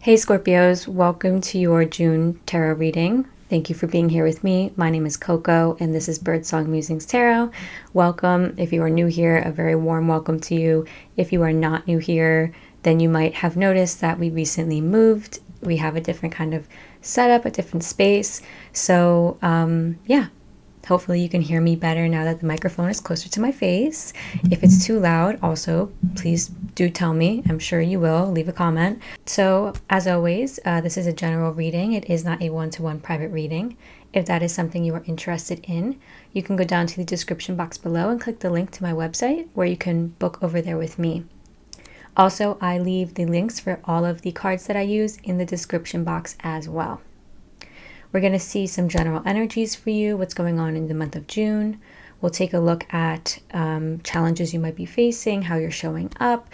Hey Scorpios, welcome to your June tarot reading. Thank you for being here with me. My name is Coco and this is Birdsong Musings Tarot. Welcome. If you are new here, a very warm welcome to you. If you are not new here, then you might have noticed that we recently moved. We have a different kind of setup, a different space. So yeah, hopefully you can hear me better now that the microphone is closer to my face. If it's too loud, also, please do tell me. I'm sure you will. Leave a comment. So, as always, this is a general reading. It is not a one-to-one private reading. If that is something you are interested in, you can go down to the description box below and click the link to my website where you can book over there with me. Also, I leave the links for all of the cards that I use in the description box as well. We're going to see some general energies for you, what's going on in the month of June. We'll take a look at challenges you might be facing, how you're showing up,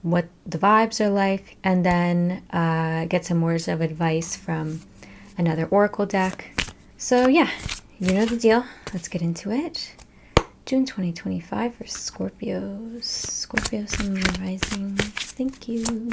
what the vibes are like, and then get some words of advice from another oracle deck. So yeah, you know the deal. Let's get into it. June 2025 for Scorpios. Scorpio, Sun, Moon, Rising. Thank you.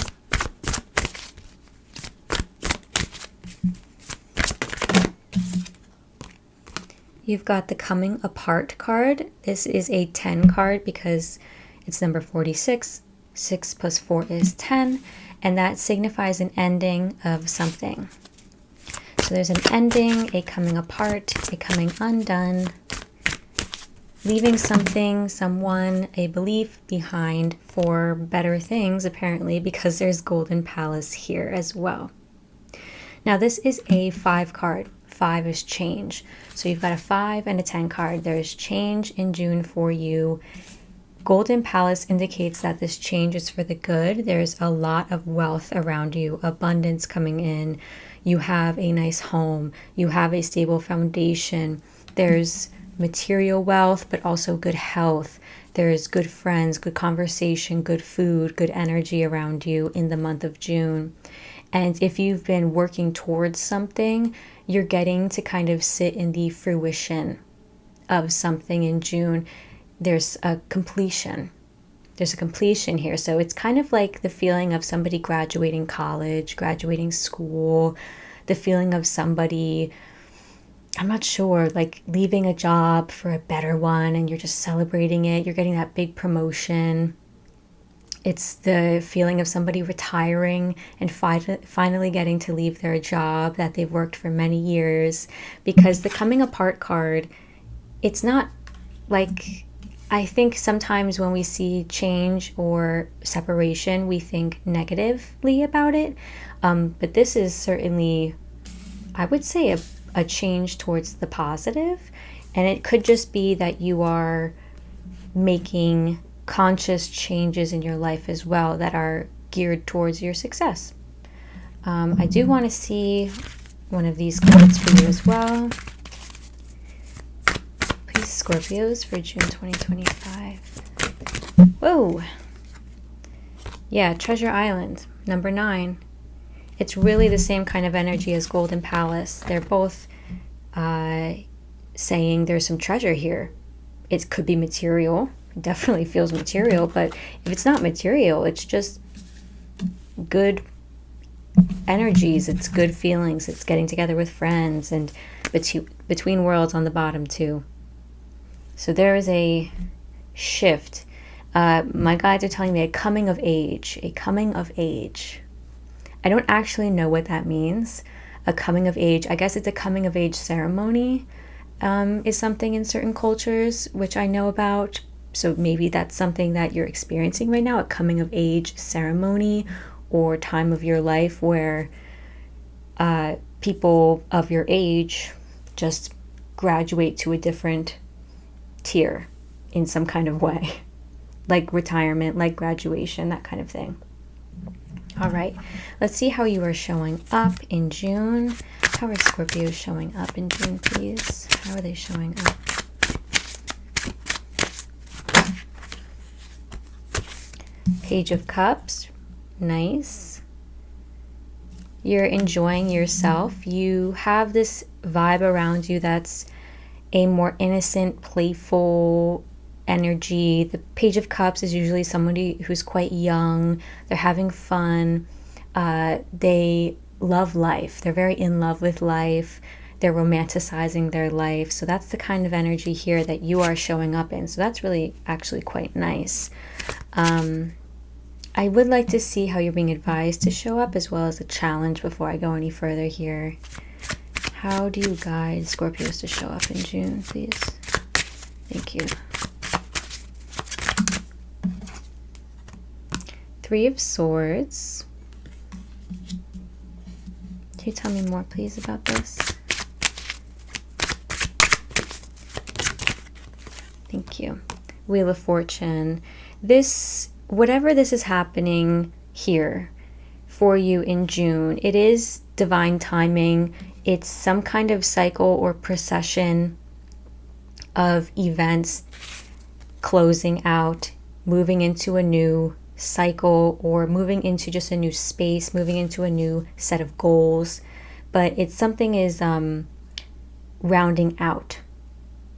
You've got the Coming Apart card. This is a 10 card because it's number 46. 6 plus 4 is 10, and that signifies an ending of something. So there's an ending, a coming apart, a coming undone, leaving something, someone, a belief behind for better things, apparently, because there's Golden Palace here as well. Now this is a 5 card. 5 is change. So you've got a 5 and a 10 card. There is change in June for you. Golden Palace indicates that this change is for the good. There's a lot of wealth around you, abundance coming in. You have a nice home. You have a stable foundation. There's material wealth, but also good health. There's good friends, good conversation, good food, good energy around you in the month of June. And if you've been working towards something, you're getting to kind of sit in the fruition of something in June. There's a completion. There's a completion here. So it's kind of like the feeling of somebody graduating college, graduating school, the feeling of somebody, I'm not sure, like leaving a job for a better one and you're just celebrating it. You're getting that big promotion. It's the feeling of somebody retiring and finally getting to leave their job that they've worked for many years. Because the coming apart card, it's not like, I think sometimes when we see change or separation, we think negatively about it. But this is certainly, I would say, a change towards the positive. And it could just be that you are making conscious changes in your life as well that are geared towards your success. I do want to see one of these cards for you as well. Please, Scorpios, for June 2025. Whoa! Yeah, Treasure Island, number 9. It's really the same kind of energy as Golden Palace. They're both saying there's some treasure here. It could be material. Definitely feels material, but if it's not material, it's just good energies, it's good feelings, it's getting together with friends, and between worlds on the bottom too. So there is a shift. My guides are telling me a coming of age. A coming of age. I don't actually know what that means. A coming of age. I guess it's a coming of age ceremony is something in certain cultures, which I know about. So maybe that's something that you're experiencing right now, a coming of age ceremony or time of your life where people of your age just graduate to a different tier in some kind of way, like retirement, like graduation, that kind of thing. All right, let's see how you are showing up in June. How are Scorpios showing up in June, please? How are they showing up? Page of Cups, nice. You're enjoying yourself. You have this vibe around you that's a more innocent, playful energy. The Page of Cups is usually somebody who's quite young. They're having fun. They love life. They're very in love with life. They're romanticizing their life. So that's the kind of energy here that you are showing up in. So that's really actually quite nice. I would like to see how you're being advised to show up, as well as a challenge before I go any further here. How do you guide Scorpios to show up in June, please? Thank you. Three of Swords. Can you tell me more, please, about this? Thank you. Wheel of Fortune. This, whatever this is happening here for you in June, it is divine timing. It's some kind of cycle or procession of events closing out, moving into a new cycle, or moving into just a new space, moving into a new set of goals. But it's something is rounding out.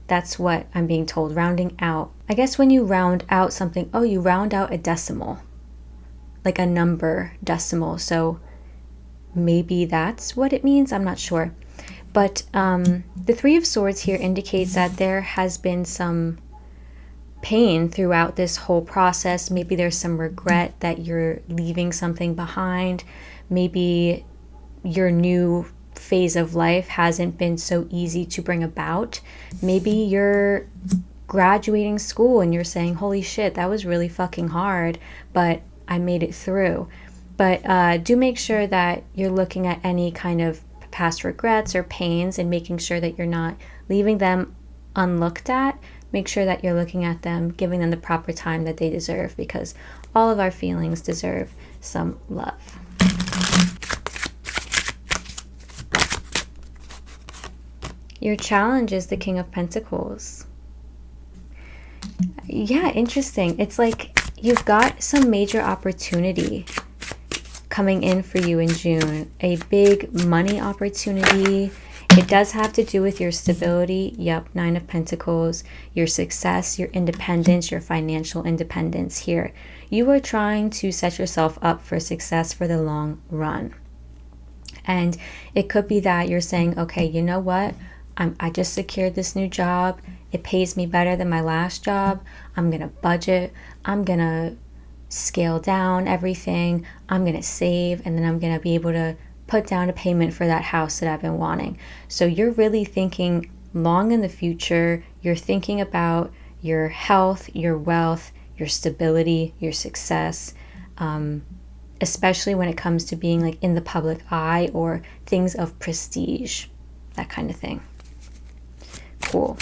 That's what I'm being told, rounding out. I guess when you round out something, oh, you round out a decimal, like a number decimal. So maybe that's what it means. I'm not sure. But the Three of Swords here indicates that there has been some pain throughout this whole process. Maybe there's some regret that you're leaving something behind. Maybe your new phase of life hasn't been so easy to bring about. Maybe you're graduating school and you're saying, holy shit, that was really fucking hard, but I made it through. But do make sure that you're looking at any kind of past regrets or pains and making sure that you're not leaving them unlooked at. Make sure that you're looking at them, giving them the proper time that they deserve, because all of our feelings deserve some love. Your challenge is the King of Pentacles. Yeah, interesting. It's like you've got some major opportunity coming in for you in June. A big money opportunity. It does have to do with your stability. Yep, Nine of Pentacles. Your success, your independence, your financial independence here. You are trying to set yourself up for success for the long run. And it could be that you're saying, okay, you know what? I just secured this new job. It pays me better than my last job. I'm going to budget. I'm going to scale down everything. I'm going to save. And then I'm going to be able to put down a payment for that house that I've been wanting. So you're really thinking long in the future. You're thinking about your health, your wealth, your stability, your success, especially when it comes to being like in the public eye or things of prestige, that kind of thing. Cool.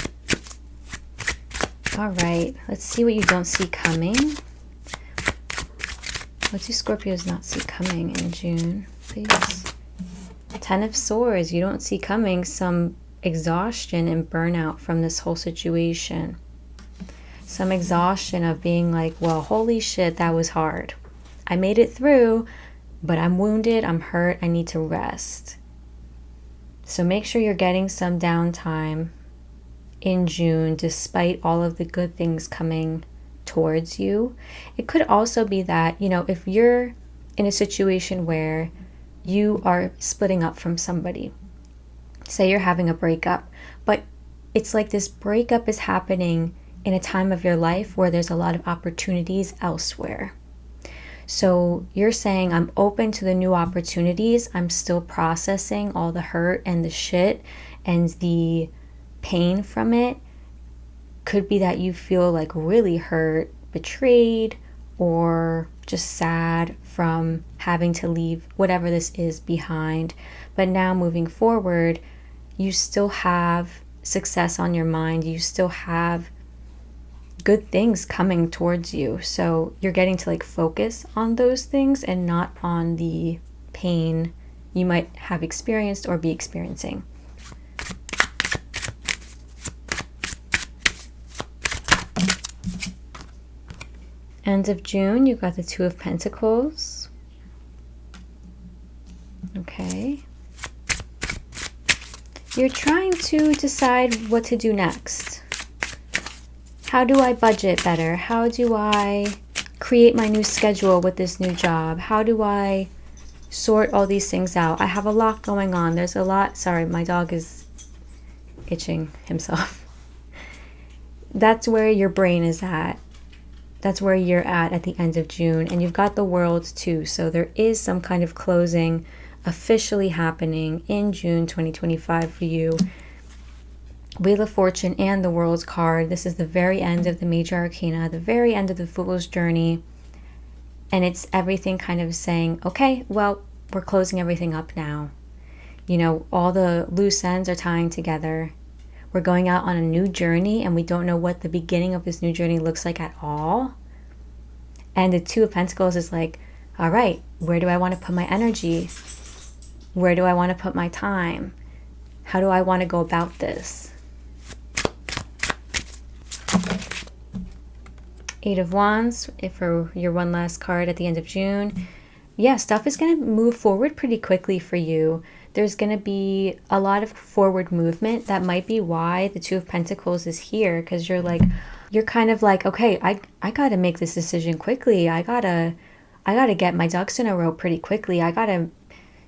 All right, let's see what you don't see coming. What do Scorpios not see coming in June, please? Ten of Swords, you don't see coming some exhaustion and burnout from this whole situation. Some exhaustion of being like, well, holy shit, that was hard. I made it through, but I'm wounded, I'm hurt, I need to rest. So make sure you're getting some downtime in June, despite all of the good things coming towards you. It could also be that, you know, if you're in a situation where you are splitting up from somebody, say you're having a breakup, but it's like this breakup is happening in a time of your life where there's a lot of opportunities elsewhere. So you're saying, I'm open to the new opportunities. I'm still processing all the hurt and the shit and the pain from it. Could be that you feel like really hurt, betrayed, or just sad from having to leave whatever this is behind. But now moving forward, you still have success on your mind. You still have good things coming towards you. So you're getting to like focus on those things and not on the pain you might have experienced or be experiencing. End of June, you've got the Two of Pentacles. Okay. You're trying to decide what to do next. How do I budget better? How do I create my new schedule with this new job? How do I sort all these things out. I have a lot going on. There's a lot. Sorry, my dog is itching himself. That's where your brain is at. That's where you're at the end of June. And you've got the World too. So there is some kind of closing officially happening in June 2025 for you. Wheel of Fortune and the World's card. This is the very end of the major arcana, the very end of the Fool's journey. And it's everything kind of saying, okay, well, we're closing everything up now. You know, all the loose ends are tying together. We're going out on a new journey, and we don't know what the beginning of this new journey looks like at all. And the Two of Pentacles is like, all right, where do I want to put my energy? Where do I want to put my time? How do I want to go about this? Eight of Wands, for your one last card at the end of June. Yeah, stuff is going to move forward pretty quickly for you. There's going to be a lot of forward movement. That might be why the Two of Pentacles is here, because you're kind of like, okay, I got to make this decision quickly. I got to get my ducks in a row pretty quickly. I got to,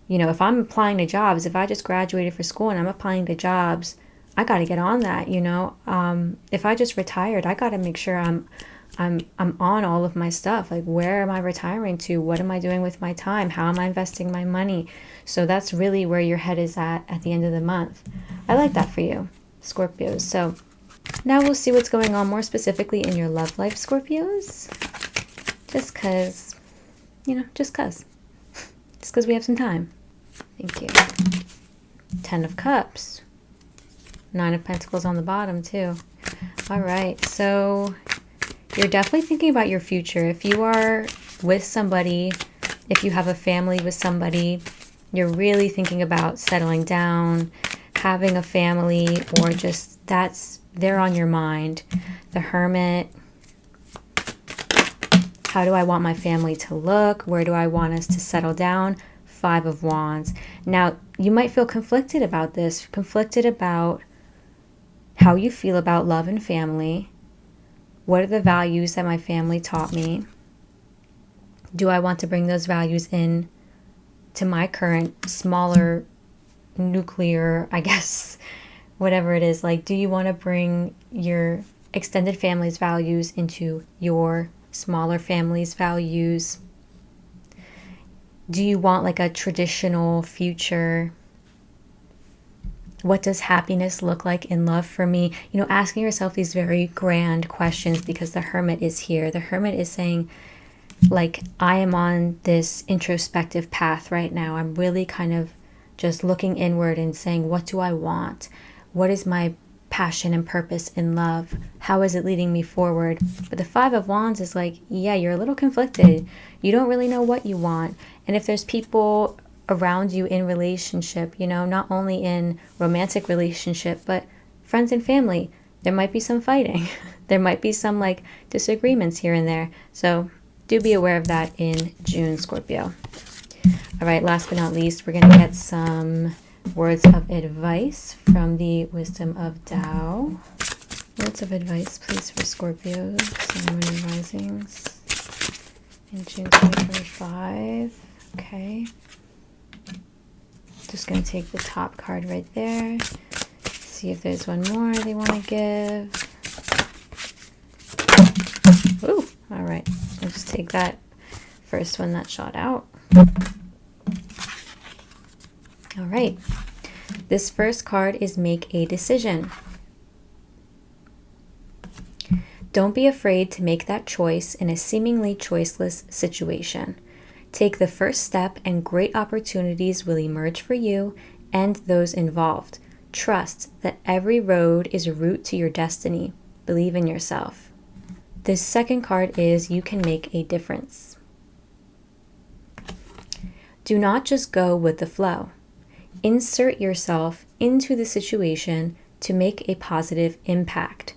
you know, if I'm applying to jobs, if I just graduated for school and I'm applying to jobs, I got to get on that, you know. If I just retired, I got to make sure I'm on all of my stuff. Like, where am I retiring to? What am I doing with my time? How am I investing my money? So that's really where your head is at the end of the month. I like that for you, Scorpios. So now we'll see what's going on more specifically in your love life, Scorpios. Just because, you know, just because we have some time. Thank you. 10 of Cups. 9 of Pentacles on the bottom too. All right, so you're definitely thinking about your future. If you are with somebody, if you have a family with somebody, you're really thinking about settling down, having a family, or just they're on your mind. The Hermit. How do I want my family to look? Where do I want us to settle down? 5 of Wands. Now, you might feel conflicted about this, conflicted about how you feel about love and family. What are the values that my family taught me? Do I want to bring those values in to my current smaller nuclear, I guess, whatever it is? Like, do you want to bring your extended family's values into your smaller family's values? Do you want like a traditional future? What does happiness look like in love for me? You know, asking yourself these very grand questions, because the Hermit is here. The Hermit is saying, like, I am on this introspective path right now. I'm really kind of just looking inward and saying, what do I want? What is my passion and purpose in love? How is it leading me forward? But the 5 of Wands is like, yeah, you're a little conflicted. You don't really know what you want. And if there's people around you in relationship, you know, not only in romantic relationship, but friends and family, there might be some fighting. There might be some like disagreements here and there. So do be aware of that in June, Scorpio. All right, last but not least, we're going to get some words of advice from the Wisdom of Tao. Words of advice, please, for Scorpios, Sun, Moon, and Risings in June 2025. Okay. Just going to take the top card right there. See if there's one more they want to give. Ooh, all right. I'll just take that first one that shot out. All right. This first card is make a decision. Don't be afraid to make that choice in a seemingly choiceless situation. Take the first step and great opportunities will emerge for you and those involved. Trust that every road is a route to your destiny. Believe in yourself. This second card is you can make a difference. Do not just go with the flow. Insert yourself into the situation to make a positive impact.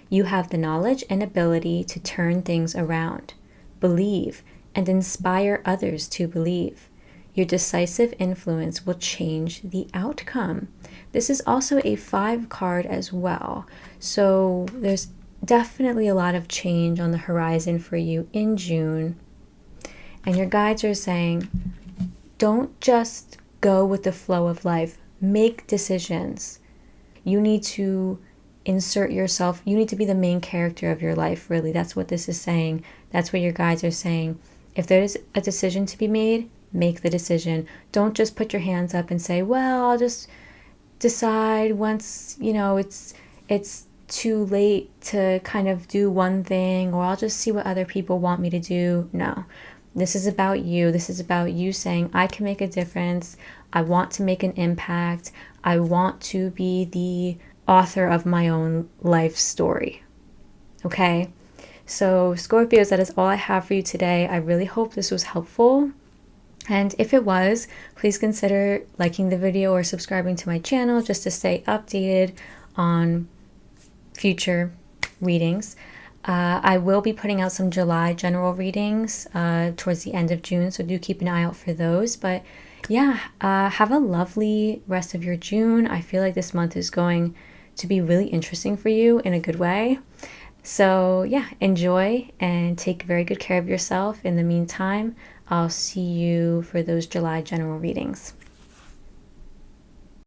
You have the knowledge and ability to turn things around. Believe and inspire others to believe. Your decisive influence will change the outcome. This is also a 5 card as well. So there's definitely a lot of change on the horizon for you in June. And your guides are saying, don't just go with the flow of life. Make decisions. You need to insert yourself. You need to be the main character of your life, really. That's what this is saying. That's what your guides are saying. If there's a decision to be made, make the decision. Don't just put your hands up and say, well, I'll just decide once, it's too late to kind of do one thing, or I'll just see what other people want me to do. No. This is about you. This is about you saying, I can make a difference. I want to make an impact. I want to be the author of my own life story. Okay? So, Scorpios, that is all I have for you today. I really hope this was helpful. And if it was, please consider liking the video or subscribing to my channel just to stay updated on future readings. I will be putting out some July general readings towards the end of June, so do keep an eye out for those. But yeah, have a lovely rest of your June. I feel like this month is going to be really interesting for you in a good way. So yeah, enjoy and take very good care of yourself. In the meantime, I'll see you for those July general readings.